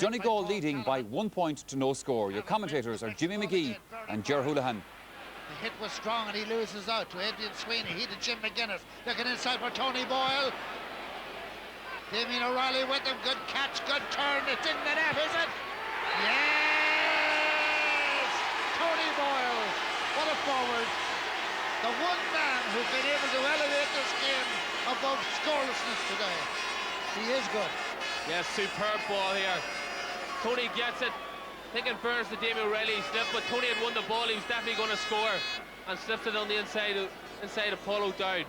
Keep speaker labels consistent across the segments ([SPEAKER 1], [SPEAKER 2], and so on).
[SPEAKER 1] Donegal leading by 1 point to no score. Your commentators are Jimmy McGee and Ger Houlihan.
[SPEAKER 2] The hit was strong and he loses out to Adrian Sweeney. He to Jim McGuinness. Looking inside for Tony Boyle. Damien O'Reilly with him. Good catch, good turn. It's in the net, is it? Yes! Tony Boyle. What a forward. The one man who's been able to elevate this game above scorelessness today. He is good.
[SPEAKER 3] Yes, superb ball here. Tony gets it. I think in fairness to Damien O'Reilly, he slipped, but Tony had won the ball. He was definitely going to score and slipped it on the inside of Polo down.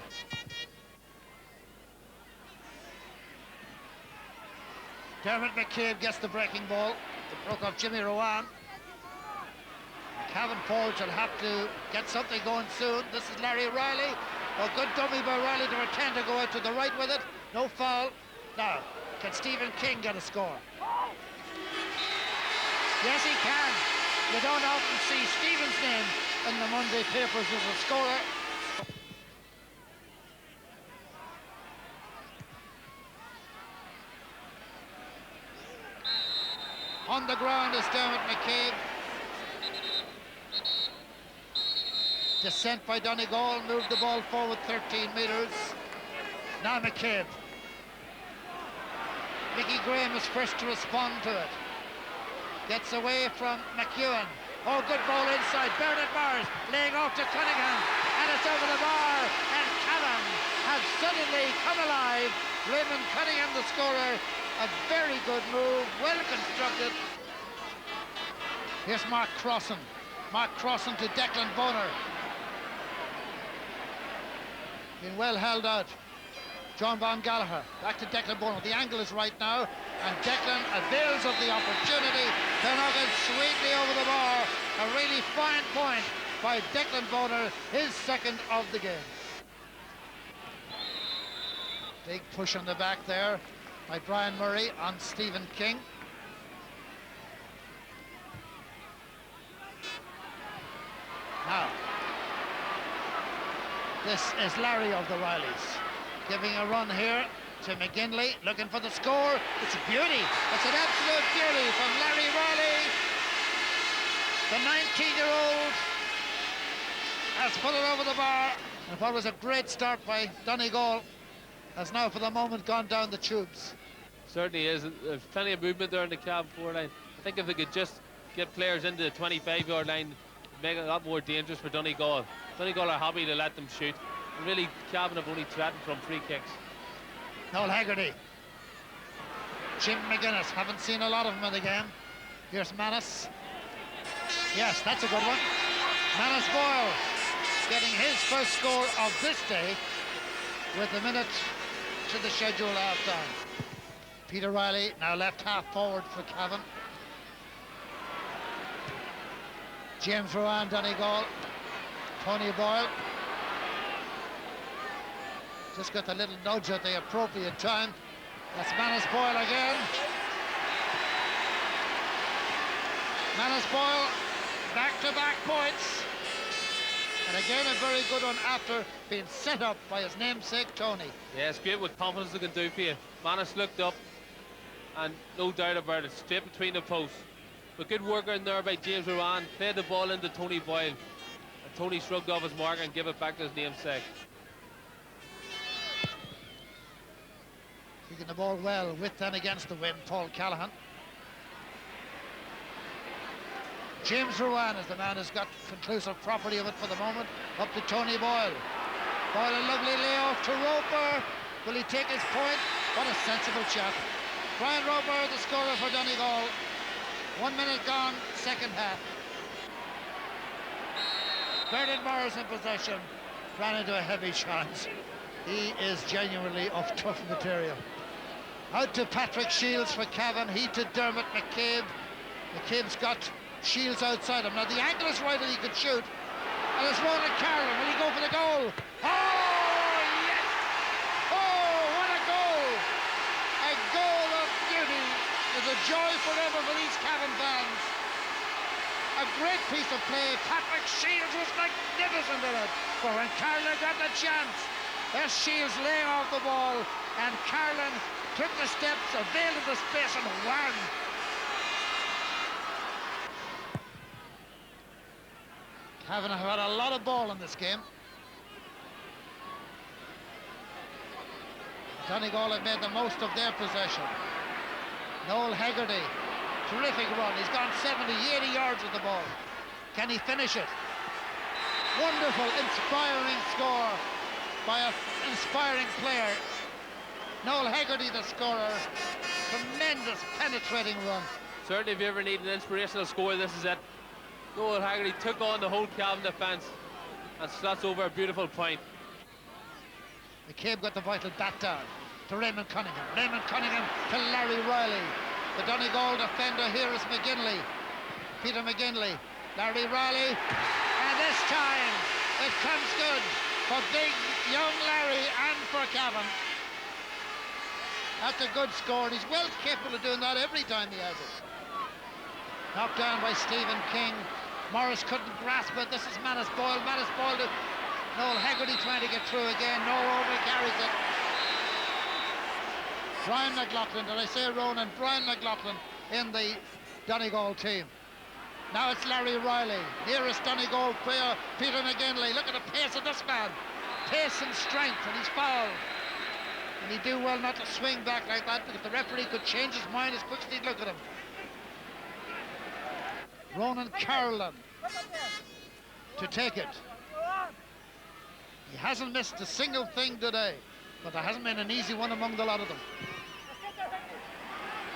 [SPEAKER 2] Dermot McCabe gets the breaking ball. It broke off Jimmy Rowan. Cavan forwards will have to get something going soon. This is Larry Riley. A good dummy by Riley to pretend to go out to the right with it. No foul. Now, can Stephen King get a score? Yes, he can. You don't often see Stephen's name in the Monday papers as a scorer. On the ground is Dermot McCabe. Descent by Donegal, moved the ball forward 13 metres. Now McCabe. Mickey Graham is first to respond to it. Gets away from McEwen. Oh, good ball inside. Bernard Mars laying off to Cunningham. And it's over the bar. And Cavan has suddenly come alive. Raymond Cunningham, the scorer. A very good move. Well constructed. Here's Mark Crossan. Mark Crossan to Declan Bonner. Been well held out. John Van Gallagher, back to Declan Bonner. The angle is right now, and Declan avails of the opportunity. Then it sweetly over the bar. A really fine point by Declan Bonner, his second of the game. Big push on the back there by Brian Murray on Stephen King. Now, this is Larry of the Rileys. Giving a run here to McGinley, looking for the score. It's a beauty. It's an absolute beauty from Larry Riley. The 19-year-old has put it over the bar. And what was a great start by Donegal has now for the moment gone down the tubes.
[SPEAKER 3] Certainly is. There's plenty of movement there in the Cavan forward line. I think if they could just get players into the 25-yard line, it'd make it a lot more dangerous for Donegal. Donegal are happy to let them shoot. And really, Cavan have only threatened from free kicks.
[SPEAKER 2] Noel Haggerty. Jim McGuinness. Haven't seen a lot of him in the game. Here's Manus. Yes, that's a good one. Manus Boyle getting his first score of this day with a minute to the schedule half-time. Peter Riley now left half forward for Cavan. James Rowan, Donegal. Tony Boyle. Just got the little nudge at the appropriate time. That's Manus Boyle again. Manus Boyle, back-to-back points. And again, a very good one after being set up by his namesake, Tony.
[SPEAKER 3] Yeah, it's great what confidence they can do for you. Manus looked up, and no doubt about it, straight between the posts. But good work in there by James Rowan. Played the ball into Tony Boyle. And Tony shrugged off his mark and gave it back to his namesake.
[SPEAKER 2] Kicking the ball well with and against the wind, Paul Callahan. James Rowan is the man who's got conclusive property of it for the moment. Up to Tony Boyle. Boyle, a lovely layoff to Roper. Will he take his point? What a sensible chap. Brian Roper, the scorer for Donegal. 1 minute gone, second half. Bernard Morris in possession. Ran into a heavy chance. He is genuinely of tough material. Out to Patrick Shields for Cavan. He to Dermot McCabe. McCabe's got Shields outside him. Now the angle is right and he could shoot. And it's Ronan Carlin. Will he go for the goal? Oh, yes! Oh, what a goal! A goal of beauty. It's a joy forever for these Cavan fans. A great piece of play. Patrick Shields was magnificent in it. But when Carlin got the chance, there's Shields laying off the ball, and Carlin took the steps, availed of the space, and wham! Cavan have had a lot of ball in this game. Donegal have made the most of their possession. Noel Hegarty, terrific run. He's gone 70, 80 yards with the ball. Can he finish it? Wonderful, inspiring score by an inspiring player. Noel Hegarty, the scorer. Tremendous, penetrating run.
[SPEAKER 3] Certainly, if you ever need an inspirational score, this is it. Noel Haggerty took on the whole Cavan defence and slots over a beautiful point.
[SPEAKER 2] McCabe got the vital bat down to Raymond Cunningham. Raymond Cunningham to Larry Riley. The Donegal defender here is McGinley. Peter McGinley. Larry Riley. And this time it comes good for big young Larry and for Cavan. That's a good score, and he's well capable of doing that every time he has it. Knocked down by Stephen King. Morris couldn't grasp it. This is Manus Boyle. Manus Boyle to Noel Hegarty trying to get through again. No over carries it. Brian McLaughlin, did I say Ronan? Brian McLaughlin in the Donegal team. Now it's Larry Riley. Nearest Donegal player, Peter McGinley. Look at the pace of this man. Pace and strength, and he's fouled. And he'd do well not to swing back like that, because the referee could change his mind as quick as he'd look at him. Ronan Carolan to take it. He hasn't missed a single thing today, but there hasn't been an easy one among the lot of them.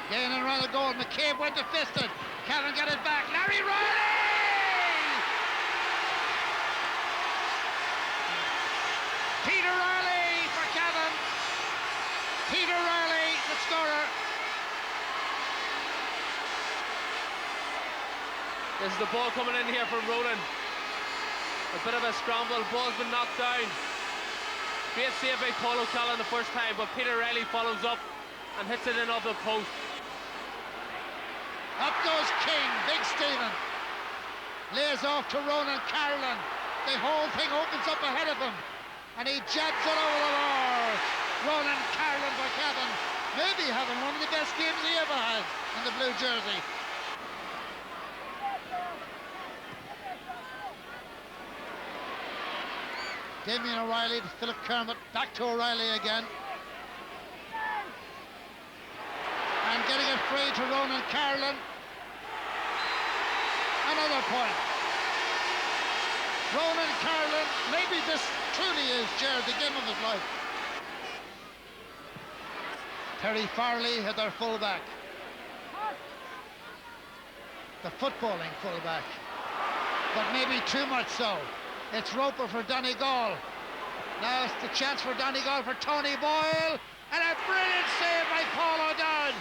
[SPEAKER 2] Again and around the goal, McCabe went to fist it. Cavan got it back. Larry Riley! Peter Riley for Cavan. Peter Riley, the scorer.
[SPEAKER 3] This is the ball coming in here from Ronan. A bit of a scramble, ball's been knocked down. Great save by Paul O'Callaghan the first time, but Peter Riley follows up and hits it in off the post.
[SPEAKER 2] Up goes King, Big Stephen. Lays off to Ronan Carolan. The whole thing opens up ahead of him, and he jabs it over the bar. Ronan Carolan for Cavan, maybe having one of the best games he ever had in the blue jersey. Damien O'Reilly to Philip Kermott, back to O'Reilly again. And getting it free to Ronan Carolan. Another point. Ronan Carolan, maybe this truly is Jared, the game of his life. Terry Farley had their fullback. The footballing fullback. But maybe too much so. It's Roper for Donegal. Now it's the chance for Donegal for Tony Boyle. And a brilliant save by Paul O'Dowd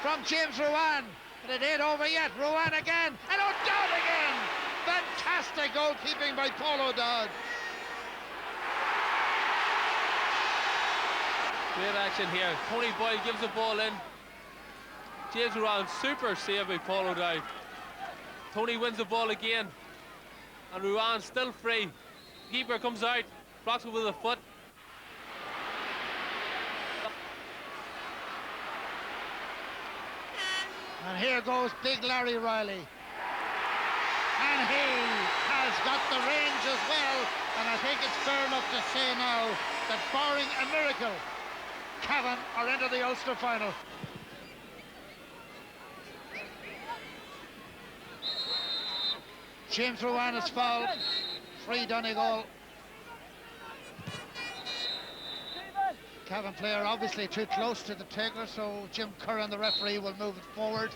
[SPEAKER 2] from James Ruan. But it ain't over yet. Ruan again. And O'Dowd again. Fantastic goalkeeping by Paul O'Dowd.
[SPEAKER 3] Great action here. Tony Boyle gives the ball in. James Ruan, super save by Paul O'Dowd. Tony wins the ball again. And Ruan's still free. Keeper comes out, blocks it with a foot.
[SPEAKER 2] And here goes big Larry Riley. And he has got the range as well. And I think it's fair enough to say now that barring a miracle, Cavan are into the Ulster final. James Ruan is fouled. Free Donegal. Cavan player obviously too close to the taker, so Jim Curran, the referee, will move it forward.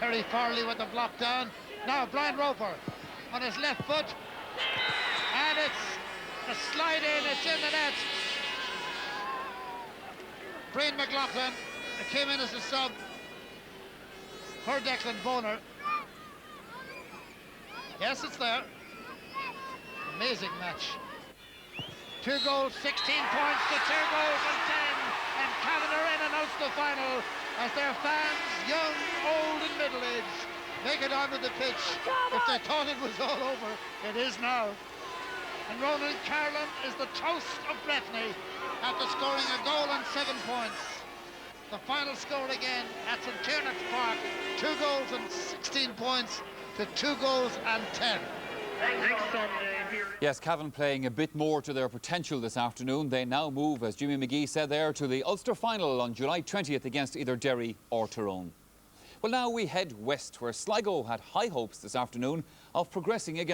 [SPEAKER 2] Terry Farley with the block down. Now Brian Roper on his left foot. And it's a slide in, it's in the net. Brian McLaughlin came in as a sub for Declan Boner. Yes, it's there. Amazing match. 2 goals, 16 points to 2 goals and 10. And Cavan are in an Ulster final as their fans, young, old and middle-aged, make it onto the pitch. If they thought it was all over, it is now. And Ronan Carolan is the toast of Breffni after scoring a goal and 7 points. The final score again at St Tiernan's Park, 2 goals and 16 points to 2 goals and 10.
[SPEAKER 1] Yes, Cavan playing a bit more to their potential this afternoon. They now move, as Jimmy McGee said there, to the Ulster final on July 20th against either Derry or Tyrone. Well, now we head west, where Sligo had high hopes this afternoon of progressing against